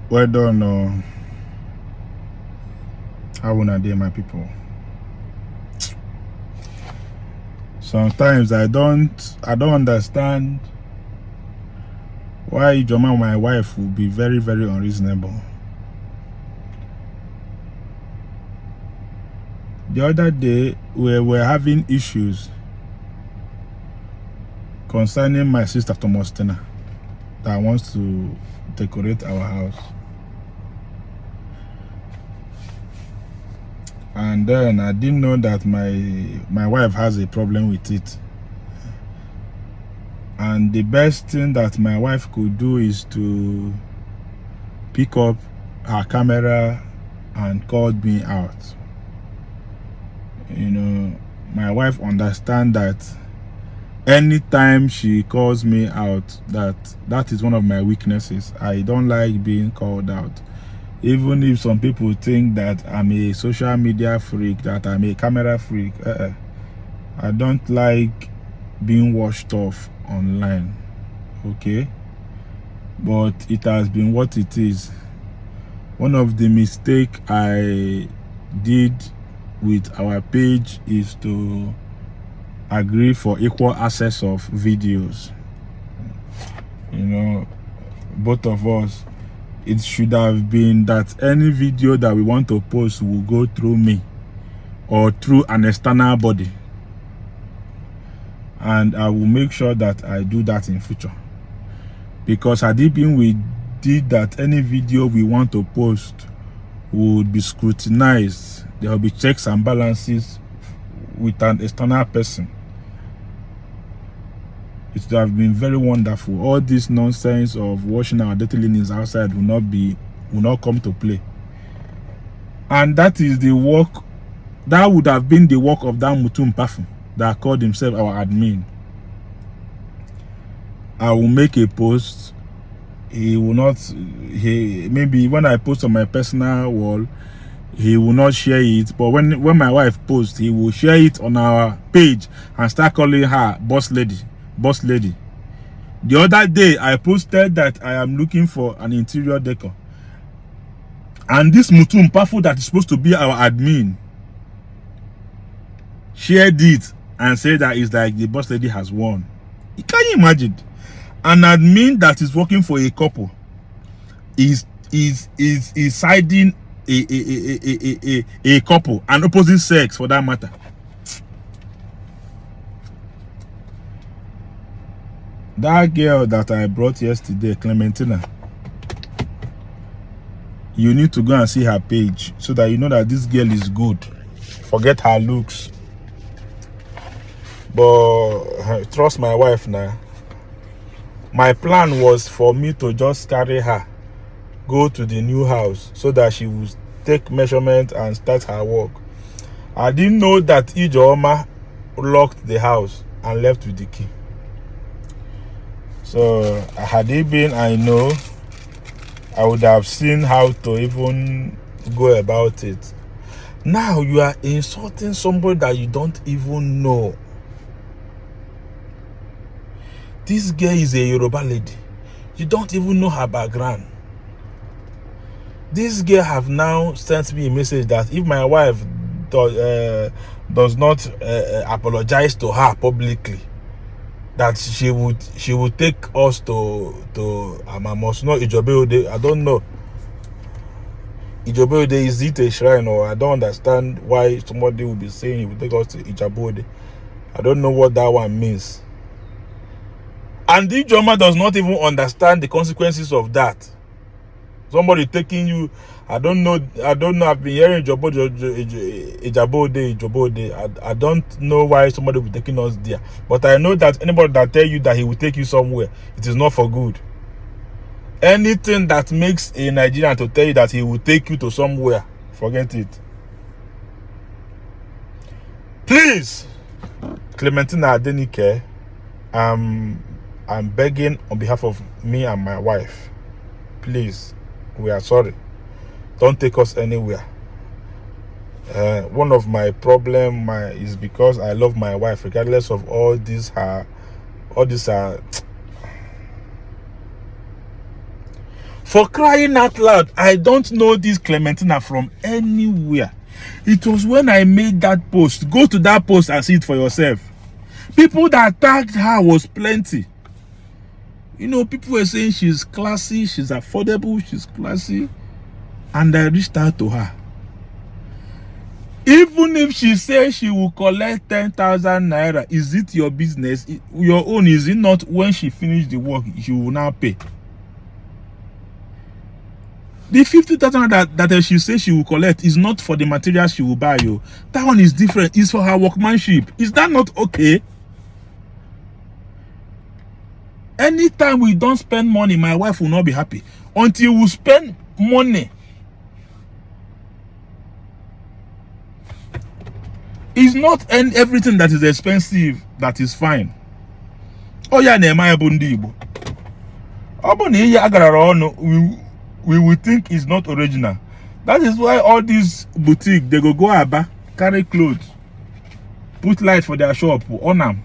Well done, how wanna dey my people. Sometimes I don't understand why Ijoma, my wife, will be very, very unreasonable. The other day we were having issues concerning my sister Thomastina that wants to decorate our house. And then I didn't know that my wife has a problem with it. And the best thing that my wife could do is to pick up her camera and call me out. You know, my wife understands that anytime she calls me out, that is one of my weaknesses. I don't like being called out. Even if some people think that I'm a social media freak, that I'm a camera freak, I don't like being washed off online, okay? But it has been what it is. One of the mistakes I did with our page is to agree for equal access of videos. You know, both of us, it should have been that any video that we want to post will go through me or through an external body. And I will make sure that I do that in future. Because had it been we did that, any video we want to post would be scrutinized. There will be checks and balances with an external person. It would have been very wonderful. All this nonsense of washing our dirty linens outside will not come to play. And that is the work, that would have been the work of that Mutum Pafu that called himself our admin. I will make a post. He will not, maybe when I post on my personal wall, he will not share it. But when my wife posts, he will share it on our page and start calling her boss lady. The other day, I posted that I am looking for an interior decor. And this Mutum Pafu that is supposed to be our admin shared it and said that it's like the boss lady has won. Can you imagine? An admin that is working for a couple is siding a couple, an opposite sex for that matter. That girl that I brought yesterday, Clementina, you need to go and see her page so that you know that this girl is good. Forget her looks. But trust my wife now. My plan was for me to just carry her, go to the new house so that she would take measurement and start her work. I didn't know that Ijeoma locked the house and left with the key. So had it been I know, I would have seen how to even go about it. Now you are insulting somebody that you don't even know. This girl is a Yoruba lady. You don't even know her background. This girl have now sent me a message that if my wife does not apologize to her publicly, that she would take us to I must know Ijobeode. I don't know. Ijobeode, is it a shrine, or I don't understand why somebody will be saying he will take us to Ijobeode. I don't know what that one means. And the Ijoma does not even understand the consequences of that. Somebody taking you, I don't know, I've been hearing Ijabode. I don't know why somebody will be taking us there. But I know that anybody that tell you that he will take you somewhere, it is not for good. Anything that makes a Nigerian to tell you that he will take you to somewhere, forget it. Please, Clementina Adenike, I'm begging on behalf of me and my wife, please, we are sorry. Don't take us anywhere. One of my problem is because I love my wife, regardless of all these For crying out loud, I don't know this Clementina from anywhere. It was when I made that post. Go to that post and see it for yourself. People that tagged her was plenty. You know, people were saying she's classy, she's affordable, she's classy. And I reached out to her. Even if she says she will collect 10,000 naira, is it your business? Your own, is it not? When she finished the work, she will now pay. The 50,000 that she says she will collect is not for the materials she will buy you. That one is different. It's for her workmanship. Is that not okay? Anytime we don't spend money, my wife will not be happy. Until we spend money. It's not everything that is expensive that is fine. Oh yeah, we will think it's not original. That is why all these boutiques, they go Aba, carry clothes, put light for their shop, on them.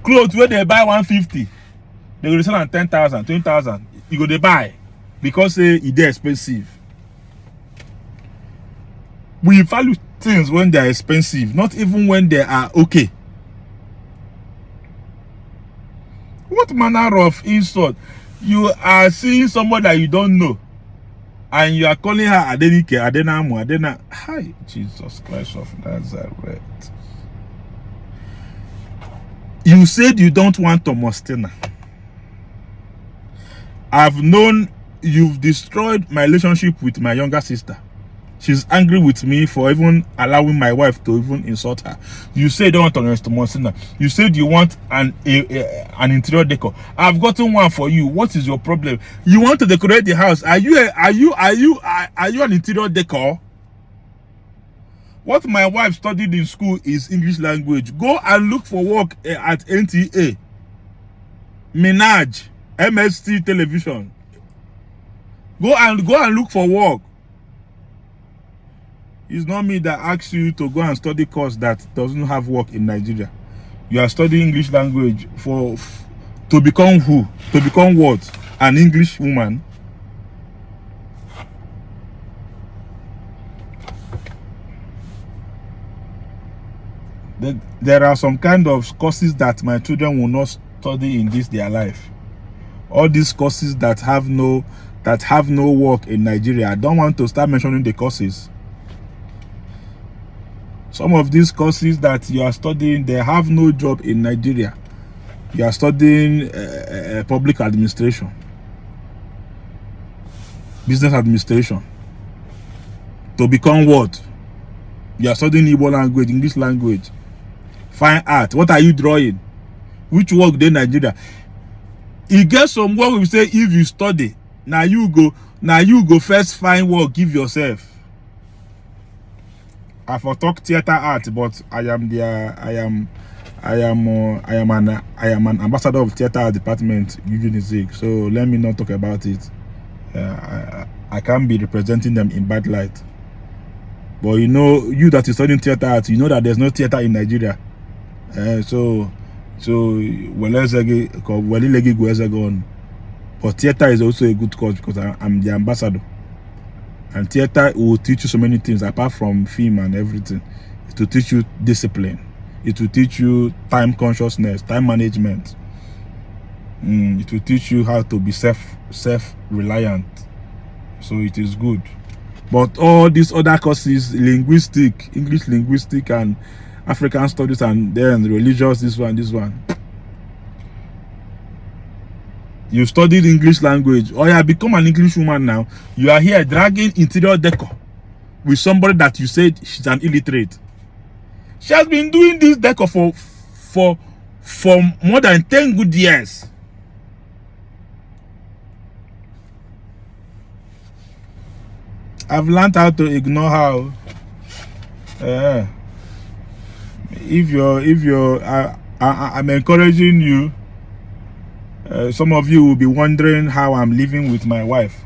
Clothes where they buy 150, they will sell on 10,000, 20,000. You go they buy because it's expensive. We value things when they are expensive, not even when they are okay. What manner of insult? You are seeing someone that you don't know, and you are calling her Adenike, Adena. Hi, Jesus Christ of Nazareth. You said you don't want Thomastina. I've known you've destroyed my relationship with my younger sister. She's angry with me for even allowing my wife to even insult her. You say you don't want Thomastina. You said you want an interior decor. I've gotten one for you. What is your problem? You want to decorate the house. Are you an interior decor? What my wife studied in school is English language. Go and look for work at NTA, Minaj, MST Television. Go and look for work. It's not me that asks you to go and study course that doesn't have work in Nigeria. You are studying English language to become who? To become what? An English woman? There are some kind of courses that my children will not study in their life. All these courses that have no work in Nigeria. I don't want to start mentioning the courses. Some of these courses that you are studying, they have no job in Nigeria. You are studying public administration, business administration. To become what? You are studying Igbo language, English language, fine art. What are you drawing? Which work in Nigeria? You get some work we say if you study, now you go first find work, give yourself. I for talk theater art, but I am an ambassador of theater art department, UNIZIG. So let me not talk about it. I can't be representing them in bad light. But you know, you that is studying theater art, you know that there's no theater in Nigeria. So but theater is also a good cause because I'm the ambassador. And theater will teach you so many things apart from film and everything. It will teach you discipline. It will teach you time consciousness, time management. It will teach you how to be self-reliant. So it is good. But all these other courses, linguistic, English linguistic and African studies, and then religious, this one. You studied English language. Oh yeah, become an English woman now. You are here dragging interior decor with somebody that you said she's an illiterate. She has been doing this decor for more than 10 good years. I've learned how to ignore her. I'm encouraging you. Some of you will be wondering how I'm living with my wife.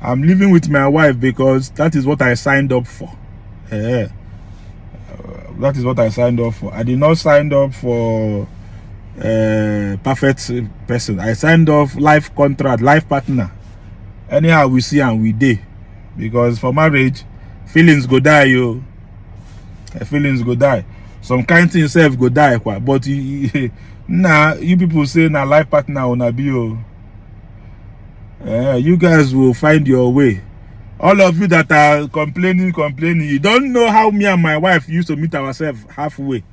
I'm living with my wife because that is what I signed up for. That is what I signed up for. I did not sign up for perfect person. I signed off life contract, life partner. Anyhow we see and we dey, because for marriage feelings go die, yo. Feelings go die. Some kind things self go die, but nah, you people say na life partner una be, yo. You guys will find your way. All of you that are complaining, you don't know how me and my wife used to meet ourselves halfway.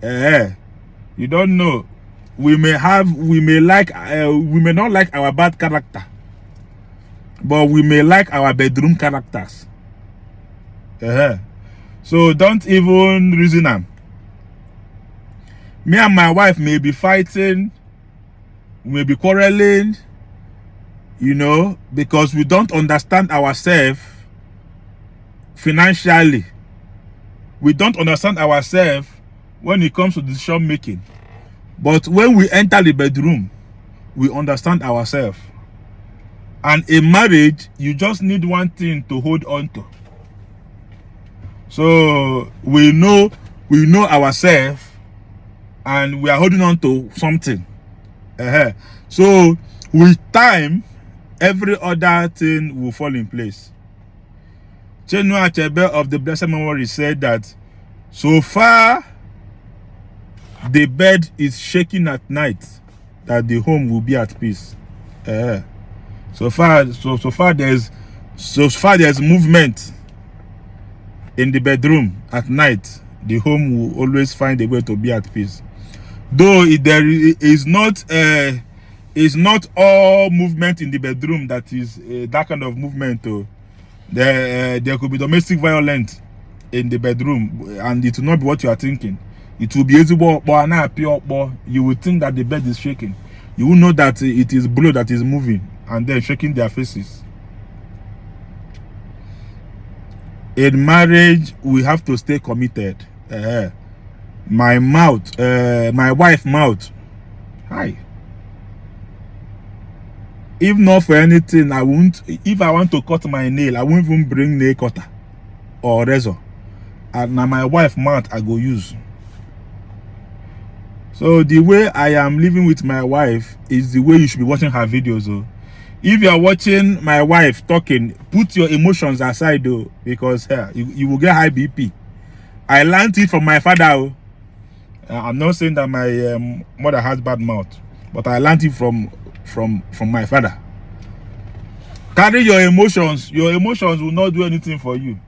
You don't know. We may not like our bad character, but we may like our bedroom characters. So don't even reason them. Me and my wife may be fighting, we may be quarreling, you know, because we don't understand ourselves financially. We don't understand ourselves when it comes to decision making. But when we enter the bedroom, we understand ourselves. And in marriage, you just need one thing to hold on to. So we know ourselves, and we are holding on to something. So with time, every other thing will fall in place. Chinua Achebe of the blessed memory said that so far the bed is shaking at night, that the home will be at peace. So far there's movement in the bedroom at night, the home will always find a way to be at peace. Though there is not all movement in the bedroom that is that kind of movement. There could be domestic violence in the bedroom, and it will not be what you are thinking. It will be easy, you will think that the bed is shaking. You will know that it is blood that is moving and then shaking their faces. In marriage, we have to stay committed. My wife mouth. Hi. If not for anything, if I want to cut my nail, I won't even bring nail cutter or razor. And now my wife mouth I go use. So the way I am living with my wife is the way you should be watching her videos. If you are watching my wife talking, put your emotions aside, though, because you will get high BP. I learned it from my father. I'm not saying that my mother has bad mouth, but I learned it from my father. Carry your emotions. Your emotions will not do anything for you,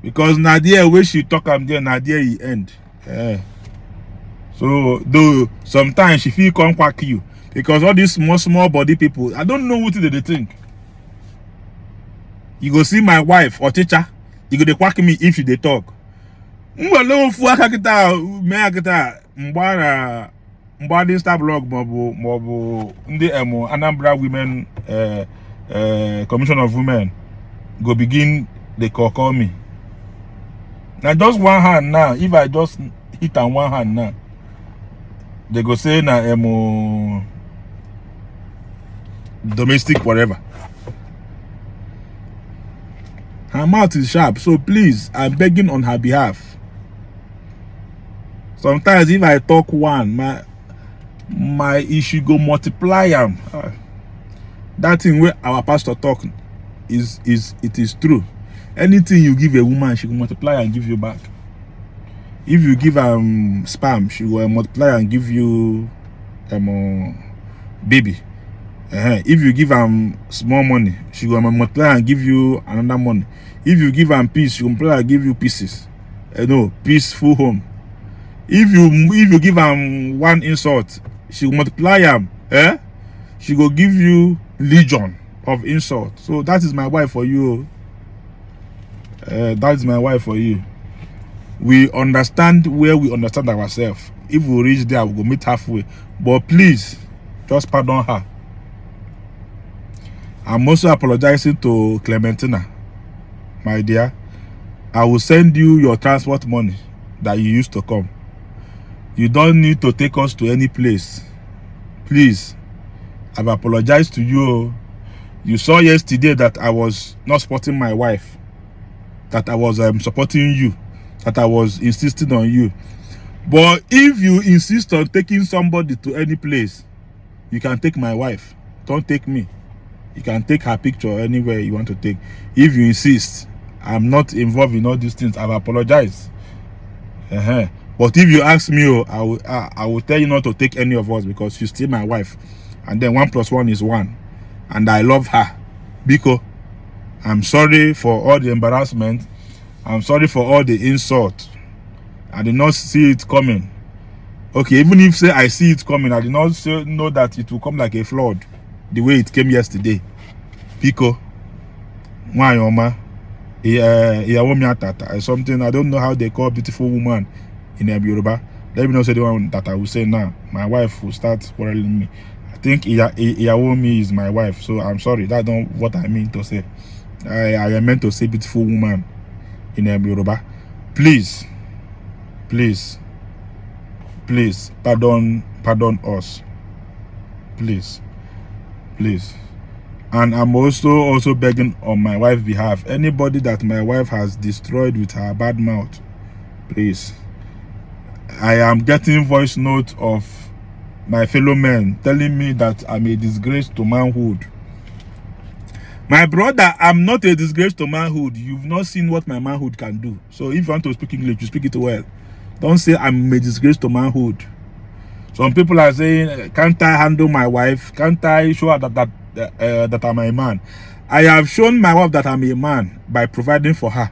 because Nadia, where she talk, I'm there. Nadia, he end. So though sometimes she feel come quack you, because all these small body people, I don't know what they think. You go see my wife or teacher, you go they quack me if they talk. Mbalo fuaka kita mbara Insta blog mobo ndi Anambra Women Commission of Women go begin they call me. Now just one hand now, if I just hit on one hand now, they go say na domestic whatever. Her mouth is sharp, so please, I'm begging on her behalf. Sometimes if I talk one, my issue go multiply them. That thing where our pastor talk it is true. Anything you give a woman, she will multiply and give you back. If you give spam, she will multiply and give you baby. If you give small money, she will multiply and give you another money. If you give peace, she will multiply and give you pieces. No, peaceful home. If you give one insult, she will multiply she will give you legion of insult. So that is my wife for you. That is my wife for you. We understand where we understand ourselves. If we reach there, we'll go meet halfway. But please, just pardon her. I'm also apologizing to Clementina, my dear. I will send you your transport money that you used to come. You don't need to take us to any place. Please, I've apologized to you. You saw yesterday that I was not supporting my wife, that I was supporting you, that I was insisting on you. But if you insist on taking somebody to any place, you can take my wife. Don't take me. You can take her picture anywhere you want to take. If you insist, I'm not involved in all these things. I've apologized. But if you ask me, I will tell you not to take any of us, because she's still my wife. And then 1 + 1 is 1. And I love her. Biko, I'm sorry for all the embarrassment. I'm sorry for all the insult. I did not see it coming. Okay, even if say I see it coming, I did not know that it will come like a flood, the way it came yesterday. Biko, Wanyoma, something, I don't know how they call beautiful woman in Yoruba. Let me know say the one that I will say now. My wife will start quarreling me. I think Iyawomi is my wife, so I'm sorry. That's not what I mean to say. I meant to say beautiful woman in Yoruba. Please, pardon us. Please. And I'm also begging on my wife's behalf. Anybody that my wife has destroyed with her bad mouth, please. I am getting voice notes of my fellow men telling me that I'm a disgrace to manhood. My brother, I'm not a disgrace to manhood. You've not seen what my manhood can do. So if you want to speak English, you speak it well. Don't say I'm a disgrace to manhood. Some people are saying, can't I handle my wife? Can't I show her that I'm a man? I have shown my wife that I'm a man by providing for her.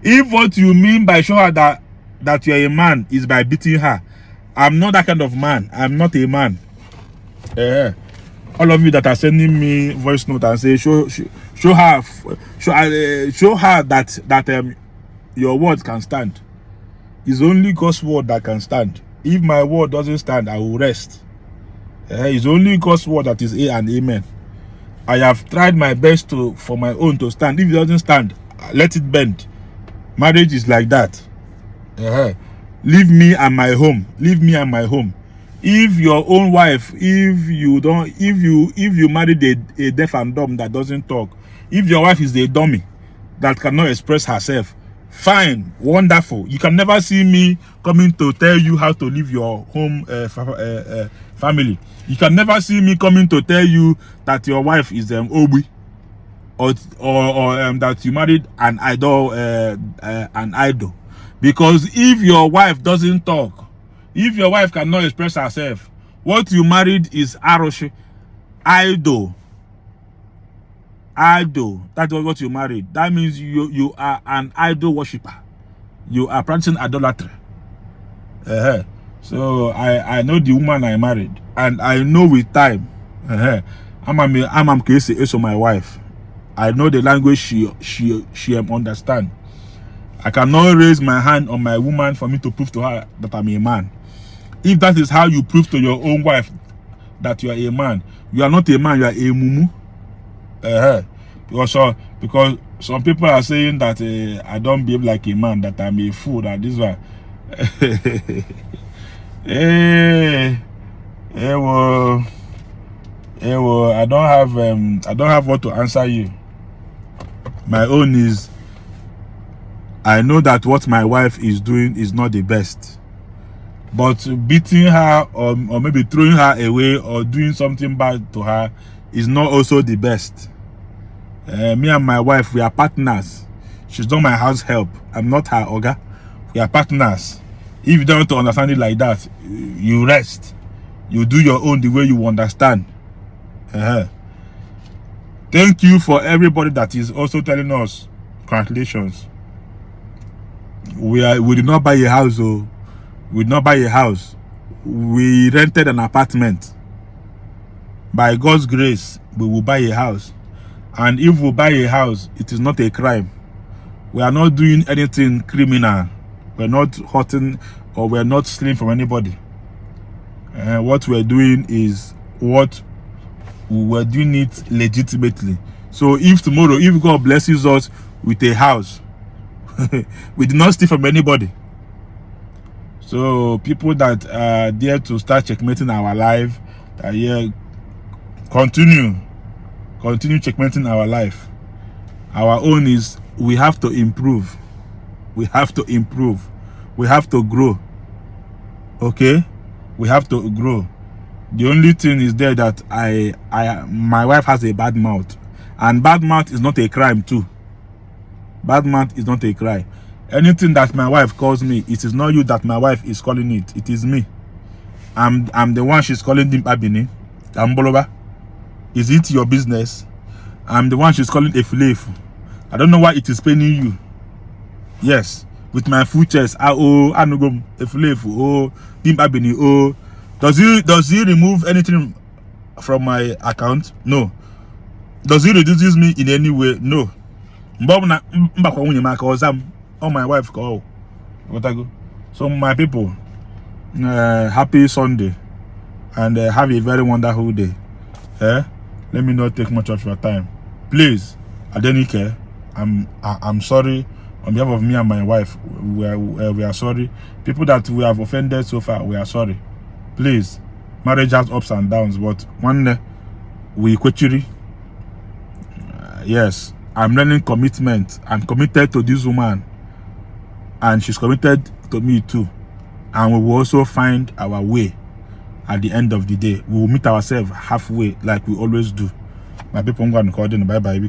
If what you mean by show her that you're a man is by beating her, I'm not that kind of man. I'm not a man. All of you that are sending me voice note and say show her that your words can stand. It's only God's word that can stand. If my word doesn't stand, I will rest. It's only God's word that is A and amen. I have tried my best for my own to stand. If it doesn't stand, let it bend. Marriage is like that. Leave me and my home. If your own wife, if you married a deaf and dumb that doesn't talk, if your wife is a dummy that cannot express herself, fine, wonderful. You can never see me coming to tell you how to live your home family. You can never see me coming to tell you that your wife is obi, or that you married an idol. Because if your wife doesn't talk, if your wife cannot express herself, what you married is aroshi, idol. That was what you married. That means you are an idol worshipper. You are practicing idolatry. So I know the woman I married, and I know with time, I'm crazy. So my wife, I know the language she understand. I cannot raise my hand on my woman for me to prove to her that I'm a man. If that is how you prove to your own wife that you are a man, you are not a man, you are a mumu. Because some people are saying that I don't behave like a man, that I'm a fool, that this one. I don't have what to answer you. My own is, I know that what my wife is doing is not the best. But beating her or maybe throwing her away or doing something bad to her is not also the best. Me and my wife, we are partners. She's not my house help. I'm not her oga. We are partners. If you don't want to understand it like that, you rest. You do your own the way you understand. Thank you for everybody that is also telling us congratulations. We did not buy a house, though. We did not buy a house. We rented an apartment. By God's grace, we will buy a house. And if we buy a house, it is not a crime. We are not doing anything criminal. We're not hurting or we're not stealing from anybody. What we're doing is what we're doing it legitimately. So if tomorrow, if God blesses us with a house, we did not steal from anybody. So people that are there to start checkmating our life, continue checkmating our life. Our own is, we have to improve. We have to improve. We have to grow. Okay? We have to grow. The only thing is there that my wife has a bad mouth, and bad mouth is not a crime too. Bad mouth is not a crime. Anything that my wife calls me, it is not you that my wife is calling it. It is me. I'm the one she's calling Dimpabini. Amboloba. Is it your business? I'm the one she's calling Efulefu. I don't know why it is paining you. Yes, with my full chest. Anugum Efulefu. Oh, Dimpabini. Oh, does he remove anything from my account? No. Does he reduce me in any way? No. Oh, my wife call. What I go? So my people, happy Sunday, and have a very wonderful day. Let me not take much of your time. Please, Adenike, I'm sorry on behalf of me and my wife. We are sorry. People that we have offended so far, we are sorry. Please, marriage has ups and downs, but one day we quechiri. Yes, I'm learning commitment. I'm committed to this woman, and she's committed to me too. And we will also find our way at the end of the day. We will meet ourselves halfway like we always do. My people, I'm going to call them. Bye bye.